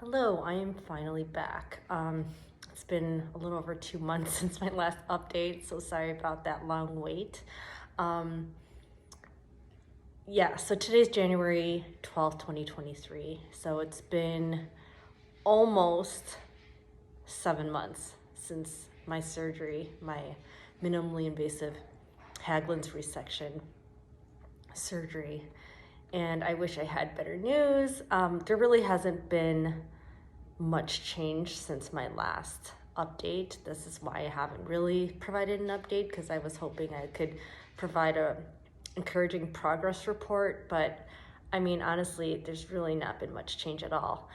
Hello, I am finally back. It's been a little over 2 months since my last update, so sorry about that long wait. Um, so today's January 12th, 2023. So it's been almost 7 months since my surgery, my minimally invasive Haglund's resection surgery. And I wish I had better news. There really hasn't been much change since my last update. This is why I haven't really provided an update, because I was hoping I could provide a encouraging progress report, but I mean, honestly, there's really not been much change at all.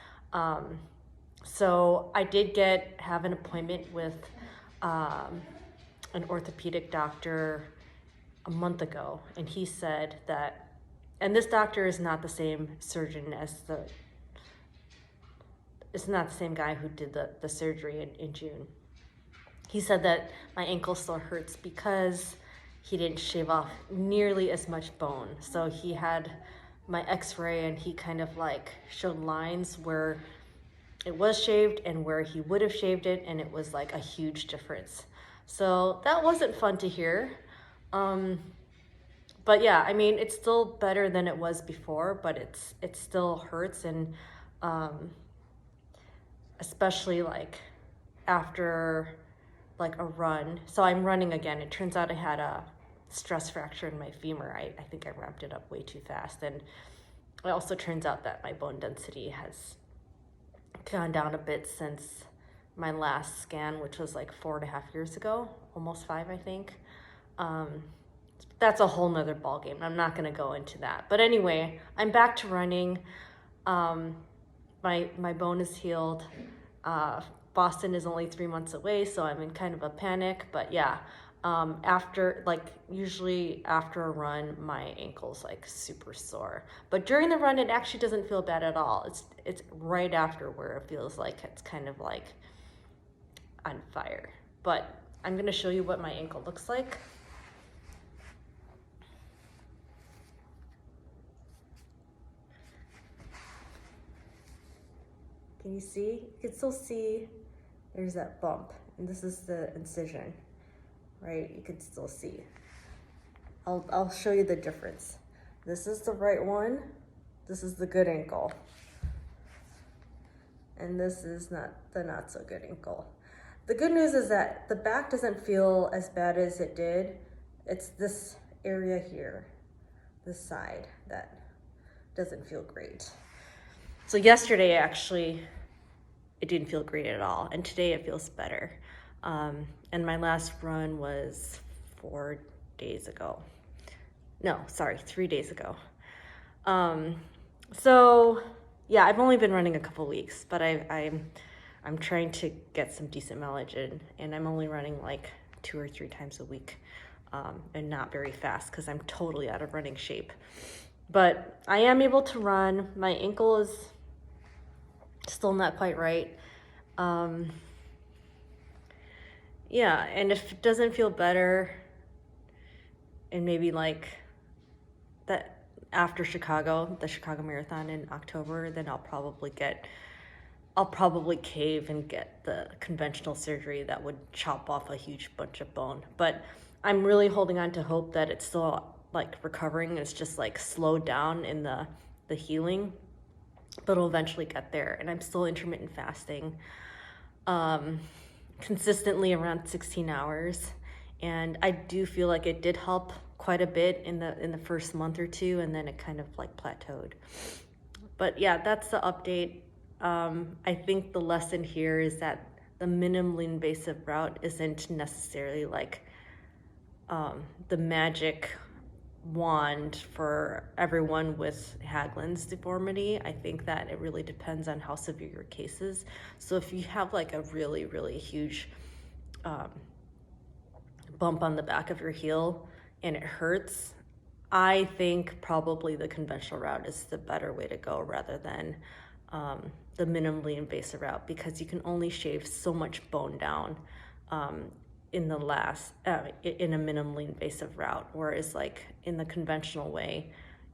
So I did have an appointment with an orthopedic doctor a month ago, and he said that, and this doctor is not the same surgeon as it's not the same guy who did the surgery in June. He said that my ankle still hurts because he didn't shave off nearly as much bone. So he had my x-ray and he kind of like showed lines where it was shaved and where he would have shaved it, and it was like a huge difference. So that wasn't fun to hear. But yeah, I mean, it's still better than it was before, but it still hurts, and especially like after like a run. So I'm running again. It turns out I had a stress fracture in my femur. I think I ramped it up way too fast. And it also turns out that my bone density has gone down a bit since my last scan, which was like 4.5 years ago, almost 5, I think. That's a whole nother ballgame. I'm not gonna go into that. But anyway, I'm back to running. My bone is healed. Boston is only 3 months away, so I'm in kind of a panic. But yeah, usually after a run, my ankle's like super sore. But during the run, it actually doesn't feel bad at all. It's right after where it feels like it's kind of like on fire. But I'm gonna show you what my ankle looks like. Can you see? You can still see there's that bump, and this is the incision, right? You can still see. I'll show you the difference. This is the right one. This is the good ankle. And this is not so good ankle. The good news is that the back doesn't feel as bad as it did. It's this area here, this side, that doesn't feel great. So yesterday, actually, it didn't feel great at all. And today it feels better. And my last run was 4 days ago. No, sorry, 3 days ago. So yeah, I've only been running a couple weeks, but I'm trying to get some decent mileage in, and I'm only running like 2 or 3 times a week, and not very fast because I'm totally out of running shape. But I am able to run. My ankle is still not quite right. Yeah, and if it doesn't feel better, and maybe like that after Chicago, the Chicago Marathon in October, then I'll probably cave and get the conventional surgery that would chop off a huge bunch of bone. But I'm really holding on to hope that it's still like recovering. It's just like slowed down in the healing, but it'll eventually get there. And I'm still intermittent fasting, consistently around 16 hours. And I do feel like it did help quite a bit in the first month or two, and then it kind of like plateaued. But yeah, that's the update. I think the lesson here is that the minimally invasive route isn't necessarily like the magic wand for everyone with Haglund's deformity. I think that it really depends on how severe your case is. So if you have like a really, really huge bump on the back of your heel and it hurts, I think probably the conventional route is the better way to go rather than the minimally invasive route, because you can only shave so much bone down in a minimally invasive route, whereas like in the conventional way,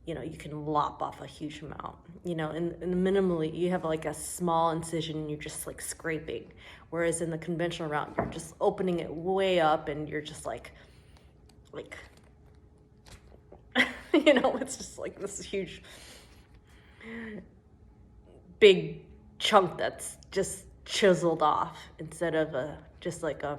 you know, you can lop off a huge amount. You know, in the minimally, you have like a small incision and you're just like scraping. Whereas in the conventional route, you're just opening it way up and you're just like, you know, it's just like this huge, big chunk that's just chiseled off instead of just like a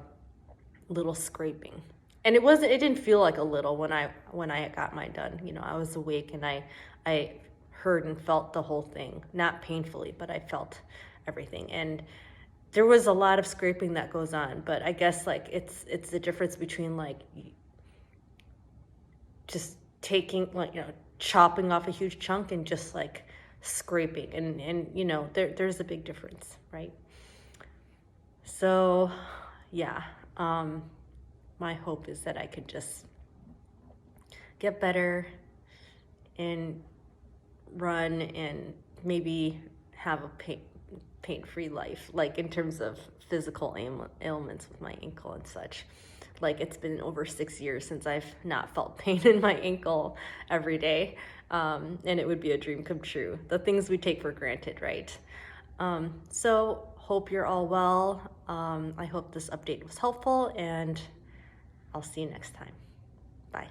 little scraping. And it didn't feel like a little when I got mine done. You know, I was awake and I heard and felt the whole thing, not painfully, but I felt everything. And there was a lot of scraping that goes on, but I guess like it's the difference between like just taking, like, you know, chopping off a huge chunk and just like scraping, and you know, there's a big difference, right? So yeah, my hope is that I could just get better and run and maybe have a pain-free life, like in terms of physical ailments with my ankle and such. Like, it's been over 6 years since I've not felt pain in my ankle every day, and it would be a dream come true. The things we take for granted, right? So hope you're all well. I hope this update was helpful, and I'll see you next time. Bye.